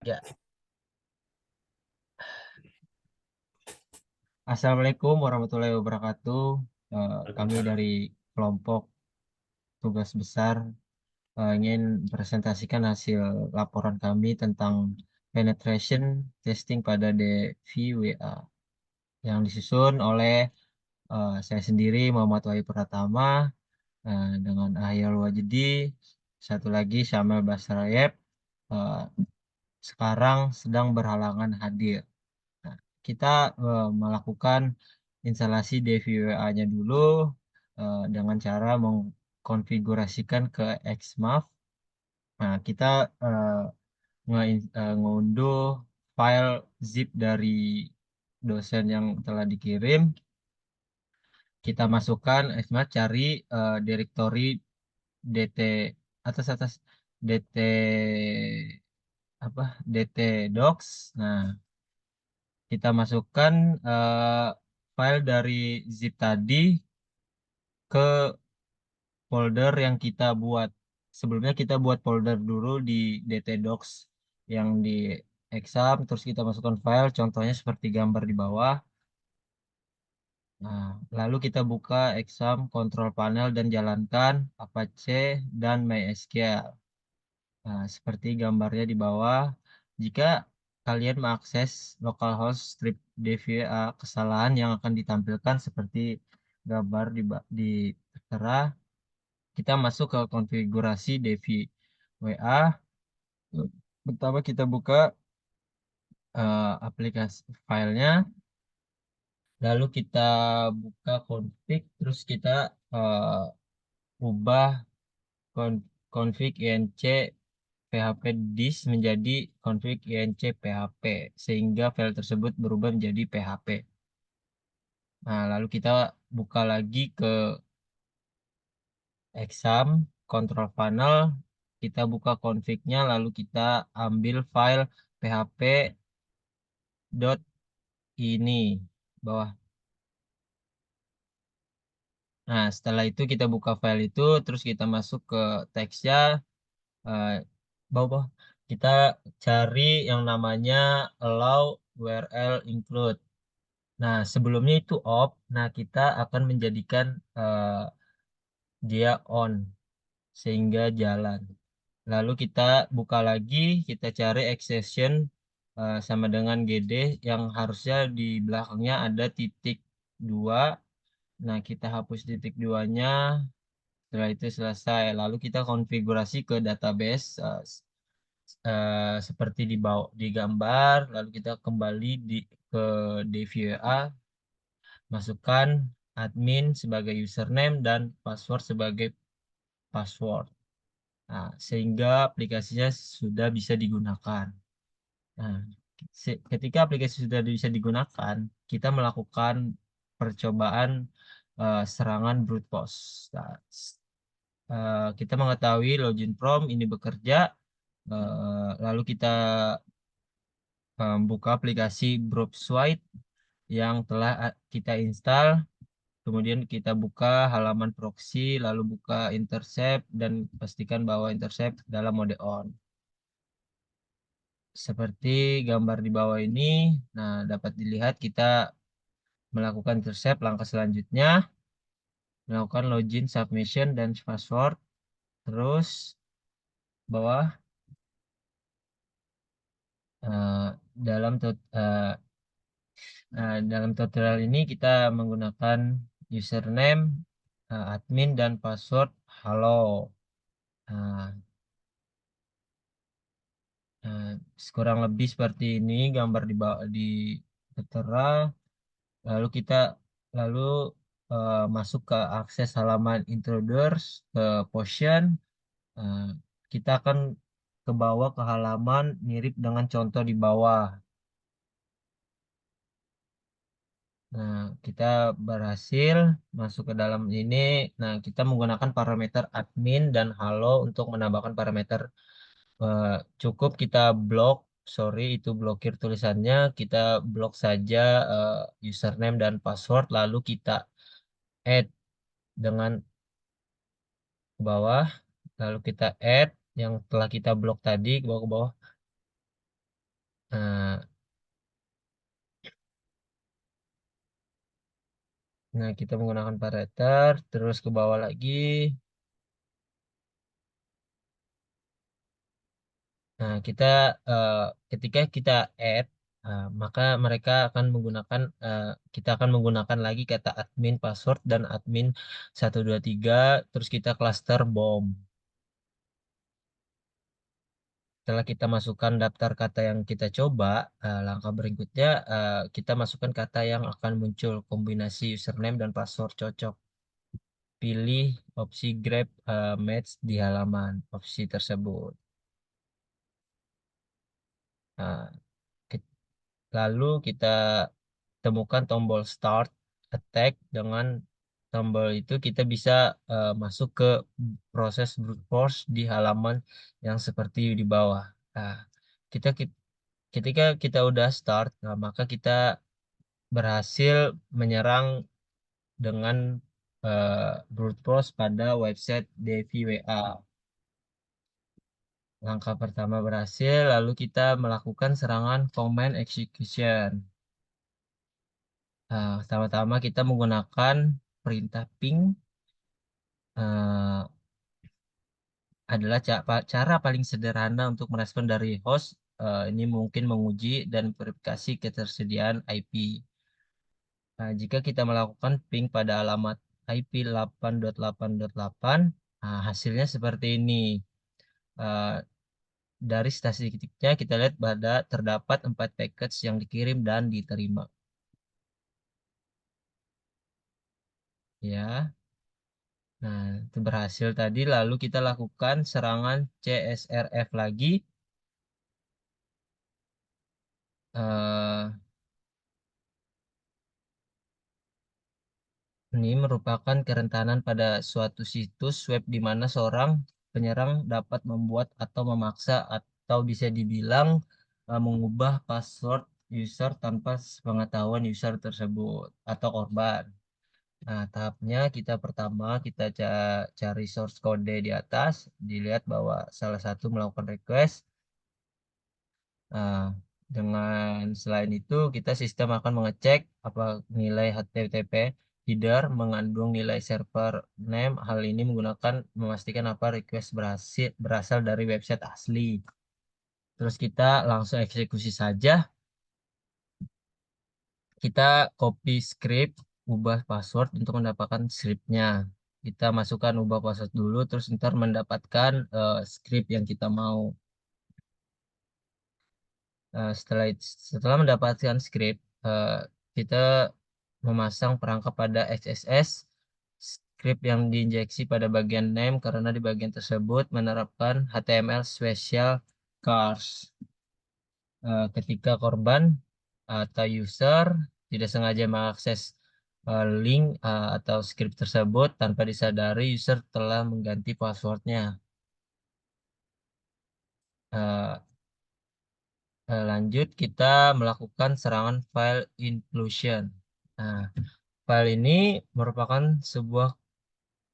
Ya, Assalamualaikum warahmatullahi wabarakatuh. Kami Waalaikumsalam. dari kelompok tugas besar ingin presentasikan hasil laporan kami tentang penetration testing pada DVWA yang disusun oleh saya sendiri Muhammad Wahyu Pratama dengan Ahyal Wajidi, satu lagi Syamel Basrayep, eh, sekarang sedang berhalangan hadir. Nah, kita melakukan instalasi DVWA-nya dulu dengan cara mengkonfigurasikan ke Xmav. Nah, kita eh, ngunduh file zip dari dosen yang telah dikirim. Kita masukkan Xmav, cari direktori DT atas atas DT apa DT docs. Nah, kita masukkan eh, file dari zip tadi ke folder yang kita buat. Sebelumnya kita buat folder dulu di DT-Docs yang di exam, terus kita masukkan file, contohnya seperti gambar di bawah. Nah, lalu kita buka exam, control panel, dan jalankan Apache dan MySQL. Nah, seperti gambarnya di bawah. Jika kalian mengakses localhost strip DVA, kesalahan yang akan ditampilkan seperti gambar di tertera. Kita masuk ke konfigurasi DVWA. Pertama kita buka aplikasi filenya, lalu kita buka config, terus kita ubah config inc php disk menjadi config inc php sehingga file tersebut berubah menjadi php. Nah, lalu kita buka lagi ke exam control panel, kita buka config-nya, lalu kita ambil file php dot ini bawah. Nah, setelah itu kita buka file itu, terus kita masuk ke teksnya, eh, bawah. Kita cari yang namanya allow URL include. Nah, sebelumnya itu off. Nah, kita akan menjadikan dia on sehingga jalan. Lalu kita buka lagi, kita cari exception sama dengan GD yang harusnya di belakangnya ada titik dua. Nah, kita hapus titik duanya. Setelah itu selesai. Lalu kita konfigurasi ke database seperti di gambar. Lalu kita kembali ke DVA, masukkan admin sebagai username dan password sebagai password. Nah, sehingga aplikasinya sudah bisa digunakan. Nah, ketika aplikasi sudah bisa digunakan, kita melakukan percobaan serangan brute force. Nah, kita mengetahui login from ini bekerja, lalu kita buka aplikasi Browswide yang telah kita install, kemudian kita buka halaman proxy, lalu buka intercept dan pastikan bahwa intercept dalam mode on. Seperti gambar di bawah ini, nah dapat dilihat kita melakukan intercept. Langkah selanjutnya melakukan login, submission, dan password. Terus bawah eh, dalam dalam tutorial ini kita menggunakan username, admin, dan password halo. Nah, nah, kurang lebih seperti ini gambar di tertera. Lalu kita lalu masuk ke akses halaman intruders ke Potion. Nah, kita akan ke bawah ke halaman mirip dengan contoh di bawah. Nah, kita berhasil masuk ke dalam ini. Nah, kita menggunakan parameter admin dan halo untuk menambahkan parameter. eh, Cukup kita blok, sorry itu blokir tulisannya. Kita blok saja username dan password, lalu kita add dengan ke bawah, lalu kita add yang telah kita blok tadi ke bawah. Nah, kita menggunakan parameter, terus ke bawah lagi. Nah, eh, ketika kita add, maka mereka akan menggunakan, kita akan menggunakan lagi kata admin password dan admin 123, terus kita cluster bom. Setelah kita masukkan daftar kata yang kita coba, langkah berikutnya kita masukkan kata yang akan muncul, kombinasi username dan password cocok. Pilih opsi grab match di halaman opsi tersebut. Nah, ki- lalu kita temukan tombol start attack. Dengan tombol itu kita bisa masuk ke proses brute force di halaman yang seperti di bawah. Nah, kita ketika kita udah start, nah, maka kita berhasil menyerang dengan brute force pada website DVWA. Langkah pertama berhasil, lalu kita melakukan serangan command execution. Pertama-tama kita menggunakan perintah ping, eh, adalah cara paling sederhana untuk merespon dari host. Ini mungkin menguji dan verifikasi ketersediaan IP. Nah, jika kita melakukan ping pada alamat IP 8.8.8, nah, hasilnya seperti ini. Eh, dari statistiknya kita lihat pada terdapat 4 package yang dikirim dan diterima. Ya, nah itu berhasil tadi. Lalu kita lakukan serangan CSRF lagi. Eh, Ini merupakan kerentanan pada suatu situs web di mana seorang penyerang dapat membuat atau memaksa atau bisa dibilang mengubah password user tanpa pengetahuan user tersebut atau korban. Nah, tahapnya kita pertama kita cari source code di atas, dilihat bahwa salah satu melakukan request. Nah, dengan selain itu kita sistem akan mengecek apa nilai HTTP header mengandung nilai server name. Hal ini menggunakan memastikan apa request berasal dari website asli. Terus kita langsung eksekusi saja. Kita copy script, ubah password untuk mendapatkan scriptnya. Kita masukkan ubah password dulu, terus ntar mendapatkan script yang kita mau. Setelah mendapatkan script, kita memasang perangkap pada XSS. Script yang diinjeksi pada bagian name karena di bagian tersebut menerapkan HTML special cars. Ketika korban atau user tidak sengaja mengakses link atau script tersebut tanpa disadari user telah mengganti passwordnya. Eh, Lanjut kita melakukan serangan file inclusion. Nah, file ini merupakan sebuah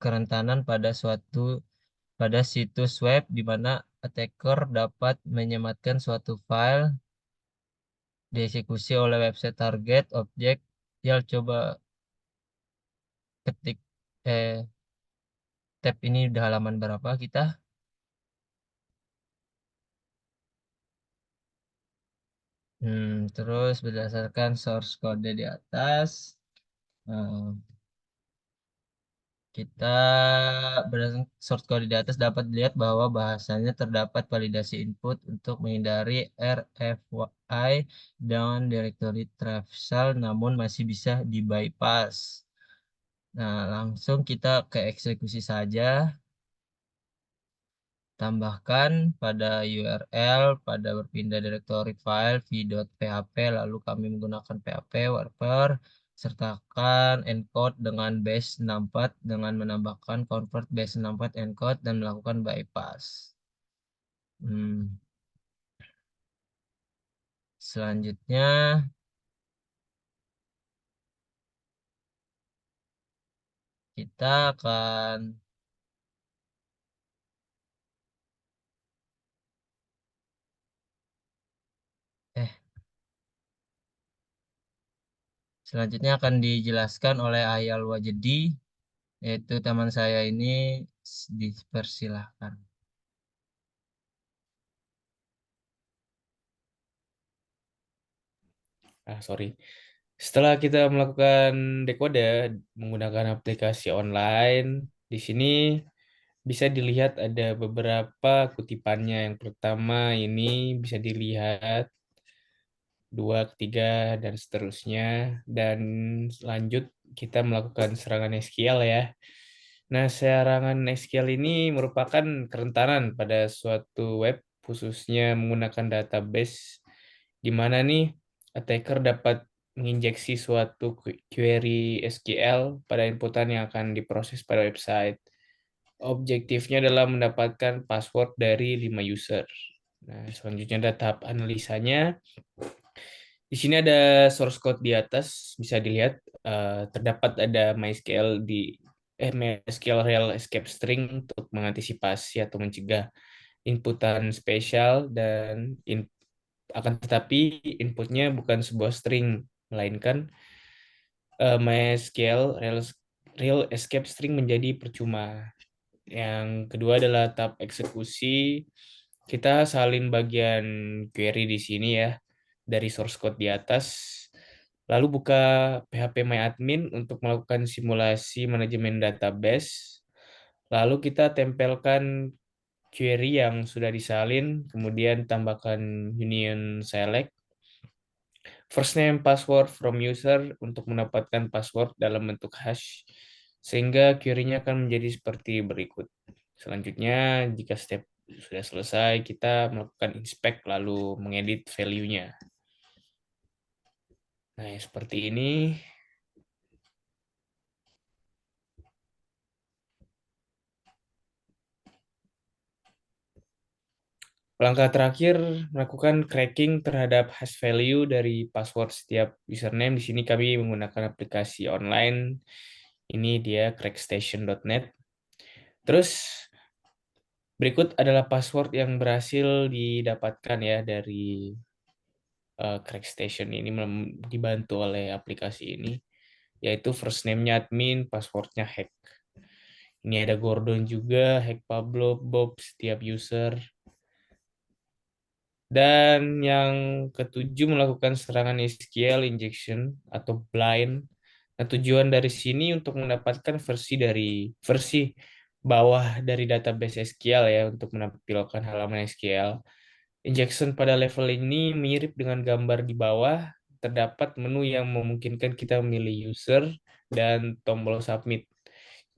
kerentanan pada situs web di mana attacker dapat menyematkan suatu file dieksekusi oleh website target objek. Ya, coba ketik eh tab ini udah halaman berapa kita? Terus berdasarkan source code di atas, eh, kita berdasarkan source code di atas dapat dilihat bahwa bahasanya terdapat validasi input untuk menghindari RFI dan directory traversal, namun masih bisa di bypass. Nah, langsung kita ke eksekusi saja. Tambahkan pada URL pada berpindah directory file v.php, lalu kami menggunakan php wrapper, sertakan encode dengan base 64 dengan menambahkan convert base 64 encode dan melakukan bypass. Hmm, Selanjutnya kita akan eh Selanjutnya akan dijelaskan oleh Ayal Wajedi, yaitu teman saya ini dipersilahkan. Sorry. Setelah kita melakukan dekode menggunakan aplikasi online, di sini bisa dilihat ada beberapa kutipannya. Yang pertama ini bisa dilihat dua, ketiga, dan seterusnya. Dan lanjut kita melakukan serangan SQL ya. Nah, serangan SQL ini merupakan kerentanan pada suatu web, khususnya menggunakan database, di mana nih attacker dapat menginjeksi suatu query SQL pada inputan yang akan diproses pada website. Objektifnya adalah mendapatkan password dari 5 user. Nah, selanjutnya ada tahap analisanya. Di sini ada source code di atas, bisa dilihat terdapat ada MySQL rel escape string untuk mengantisipasi atau mencegah inputan spesial dan akan tetapi inputnya bukan sebuah string melainkan MySQL rel escape string menjadi percuma. Yang kedua adalah tahap eksekusi. Kita salin bagian query di sini ya dari source code di atas. Lalu buka phpMyAdmin untuk melakukan simulasi manajemen database. Lalu kita tempelkan query yang sudah disalin, kemudian tambahkan union select, first name password from user untuk mendapatkan password dalam bentuk hash, sehingga query-nya akan menjadi seperti berikut. Selanjutnya, jika step sudah selesai, kita melakukan inspect lalu mengedit value-nya. Nah, seperti ini. Langkah terakhir, melakukan cracking terhadap hash value dari password setiap username. Di sini kami menggunakan aplikasi online. Ini dia crackstation.net. Terus berikut adalah password yang berhasil didapatkan ya dari Crackstation ini dibantu oleh aplikasi ini, yaitu first name-nya admin, passwordnya hack. Ini ada Gordon juga, hack Pablo, Bob, setiap user. Dan yang ketujuh melakukan serangan SQL injection atau blind. Nah, tujuan dari sini untuk mendapatkan versi bawah dari database SQL ya untuk menampilkan halaman SQL. Injection pada level ini mirip dengan gambar di bawah. Terdapat menu yang memungkinkan kita memilih user dan tombol submit.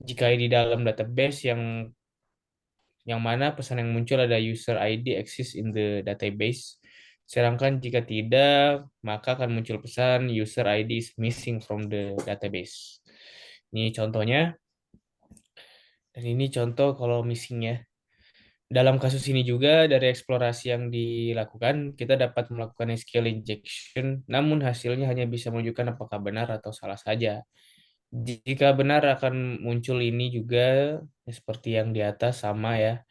Jika di dalam database yang mana pesan yang muncul ada user ID exists in the database. Sedangkan jika tidak, maka akan muncul pesan user ID is missing from the database. Ini contohnya, dan ini contoh kalau missing ya. Dalam kasus ini juga dari eksplorasi yang dilakukan, kita dapat melakukan SQL injection, namun hasilnya hanya bisa menunjukkan apakah benar atau salah saja. Jika benar akan muncul ini juga seperti yang di atas sama ya.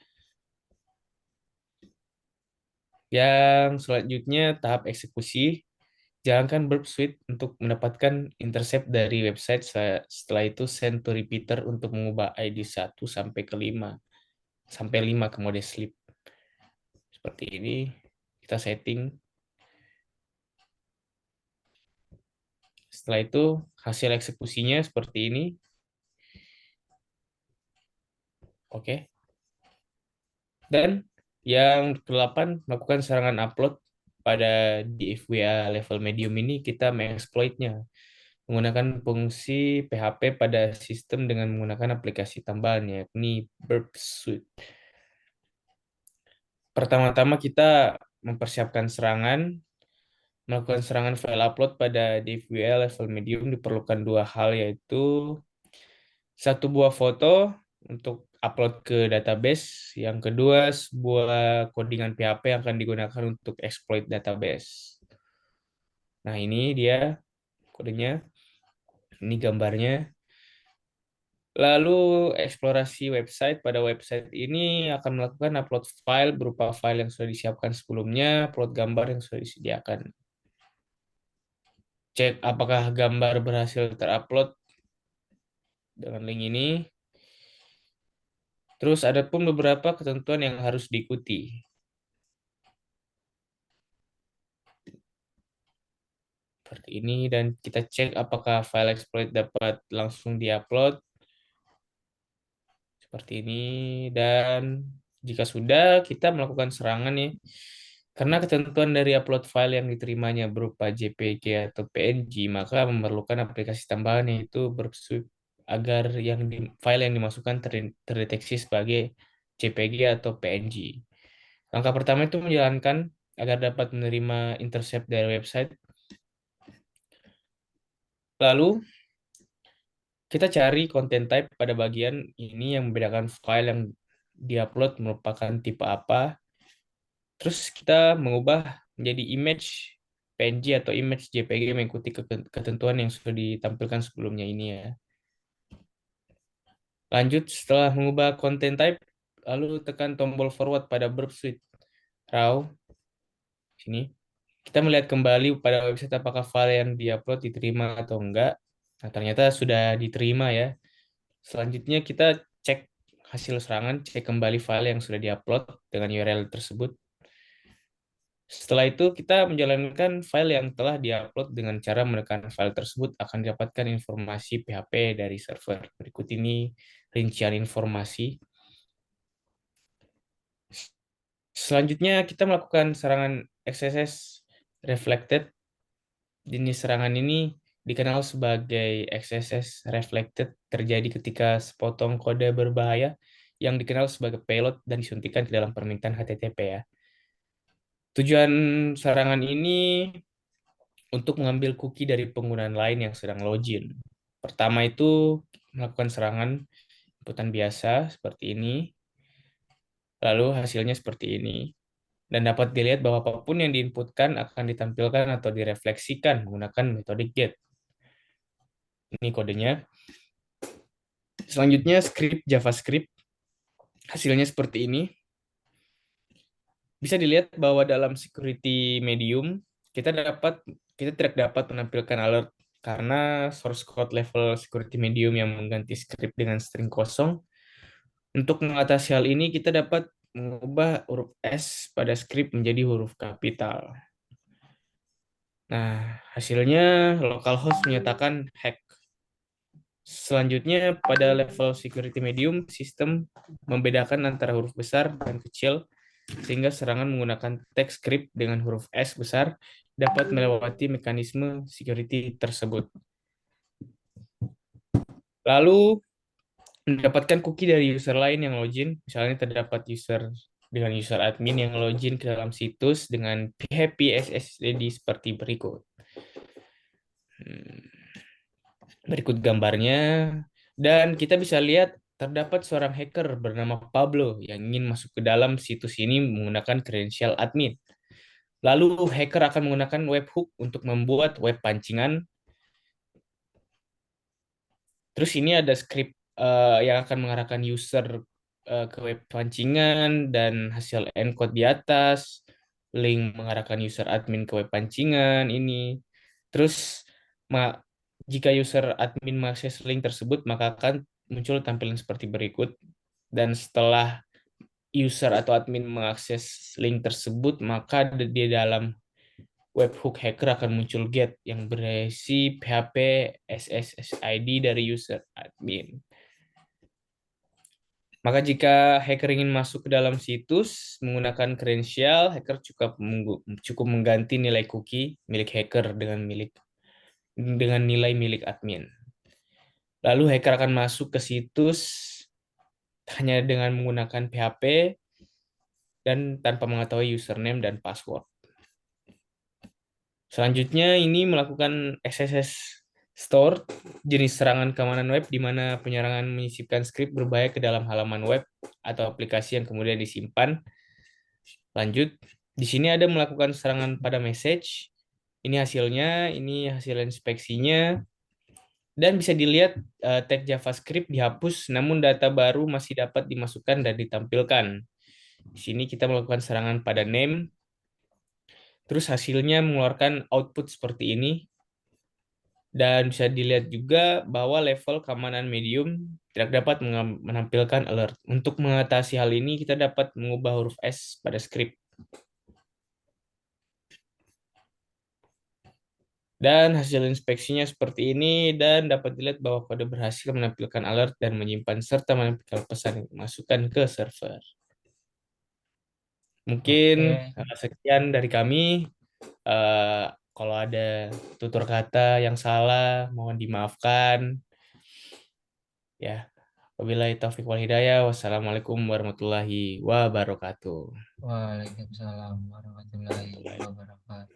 Yang selanjutnya tahap eksekusi, jalankan burp suite untuk mendapatkan intercept dari website. Setelah itu send to repeater untuk mengubah ID 1 sampai 5 ke mode sleep. Seperti ini kita setting. Setelah itu hasil eksekusinya seperti ini. Oke. Dan yang ke-8 melakukan serangan upload pada DFWA level medium ini kita mengeksploitnya menggunakan fungsi PHP pada sistem dengan menggunakan aplikasi tambahan yakni Burp Suite. Pertama-tama kita mempersiapkan serangan, melakukan serangan file upload pada DFWA level medium diperlukan dua hal yaitu satu buah foto untuk upload ke database, yang kedua sebuah codingan PHP yang akan digunakan untuk exploit database. Nah, ini dia kodenya, ini gambarnya. Lalu eksplorasi website. Pada website ini akan melakukan upload file berupa file yang sudah disiapkan sebelumnya, upload gambar yang sudah disediakan. cek apakah gambar berhasil terupload dengan link ini. Terus ada pun beberapa ketentuan yang harus diikuti. Seperti ini, dan kita cek apakah file exploit dapat langsung diupload. Seperti ini, dan jika sudah, kita melakukan serangan ya. Karena ketentuan dari upload file yang diterimanya berupa JPG atau PNG, maka memerlukan aplikasi tambahan yaitu Burp Suite agar file yang dimasukkan terdeteksi sebagai JPG atau PNG. Langkah pertama itu menjalankan agar dapat menerima intercept dari website. Lalu kita cari content type pada bagian ini yang membedakan file yang diupload merupakan tipe apa. Terus kita mengubah menjadi image PNG atau image JPG mengikuti ketentuan yang sudah ditampilkan sebelumnya ini ya. Lanjut, setelah mengubah content type, lalu tekan tombol forward pada Burp Suite RAW. Sini. Kita melihat kembali pada website apakah file yang diupload diterima atau enggak. Nah, ternyata sudah diterima ya. Selanjutnya kita cek hasil serangan, cek kembali file yang sudah diupload dengan URL tersebut. Setelah itu kita menjalankan file yang telah diupload dengan cara menekan file tersebut akan didapatkan informasi PHP dari server. Berikut ini rincian informasi. Selanjutnya kita melakukan serangan XSS Reflected. Jenis serangan ini dikenal sebagai XSS Reflected terjadi ketika sepotong kode berbahaya yang dikenal sebagai payload dan disuntikan ke dalam permintaan HTTP ya. Tujuan serangan ini untuk mengambil cookie dari penggunaan lain yang sedang login. Pertama itu melakukan serangan inputan biasa seperti ini, lalu hasilnya seperti ini. Dan dapat dilihat bahwa apapun yang diinputkan akan ditampilkan atau direfleksikan menggunakan metode get. Ini kodenya. Selanjutnya script JavaScript. Hasilnya seperti ini. Bisa dilihat bahwa dalam security medium kita tidak dapat menampilkan alert karena source code level security medium yang mengganti script dengan string kosong. Untuk mengatasi hal ini kita dapat mengubah huruf S pada script menjadi huruf kapital. Nah, hasilnya localhost menyatakan hack. Selanjutnya, pada level security medium, sistem membedakan antara huruf besar dan kecil, sehingga serangan menggunakan text script dengan huruf S besar dapat melewati mekanisme security tersebut. Lalu, mendapatkan cookie dari user lain yang login, misalnya terdapat user dengan user admin yang login ke dalam situs dengan PHP SSID seperti berikut. Berikut gambarnya, dan kita bisa lihat terdapat seorang hacker bernama Pablo yang ingin masuk ke dalam situs ini menggunakan kredensial admin. Lalu hacker akan menggunakan webhook untuk membuat web pancingan. Terus ini ada script yang akan mengarahkan user ke web pancingan dan hasil encode di atas, link mengarahkan user admin ke web pancingan ini. Terus jika user admin mengakses link tersebut, maka akan muncul tampilan seperti berikut. Dan setelah user atau admin mengakses link tersebut, maka di dalam webhook hacker akan muncul get yang berisi PHP SSID dari user admin. Maka jika hacker ingin masuk ke dalam situs menggunakan kredensial, hacker cukup mengganti nilai cookie milik hacker dengan nilai milik admin. Lalu hacker akan masuk ke situs hanya dengan menggunakan PHP dan tanpa mengetahui username dan password. Selanjutnya ini melakukan XSS Store, jenis serangan keamanan web di mana penyerangan menyisipkan skrip berbahaya ke dalam halaman web atau aplikasi yang kemudian disimpan. Lanjut, di sini ada melakukan serangan pada message. Ini hasilnya, ini hasil inspeksinya. Dan bisa dilihat tag JavaScript dihapus, namun data baru masih dapat dimasukkan dan ditampilkan. Di sini kita melakukan serangan pada name, terus hasilnya mengeluarkan output seperti ini. Dan bisa dilihat juga bahwa level keamanan medium tidak dapat menampilkan alert. Untuk mengatasi hal ini, kita dapat mengubah huruf S pada script. Dan hasil inspeksinya seperti ini dan dapat dilihat bahwa kode berhasil menampilkan alert dan menyimpan serta menampilkan pesan yang dimasukkan ke server. Mungkin Oke. sekian dari kami. Eh, Kalau ada tutur kata yang salah, mohon dimaafkan. Ya, wabillahi taufiq wal hidayah. Wassalamualaikum warahmatullahi wabarakatuh. Waalaikumsalam warahmatullahi wabarakatuh.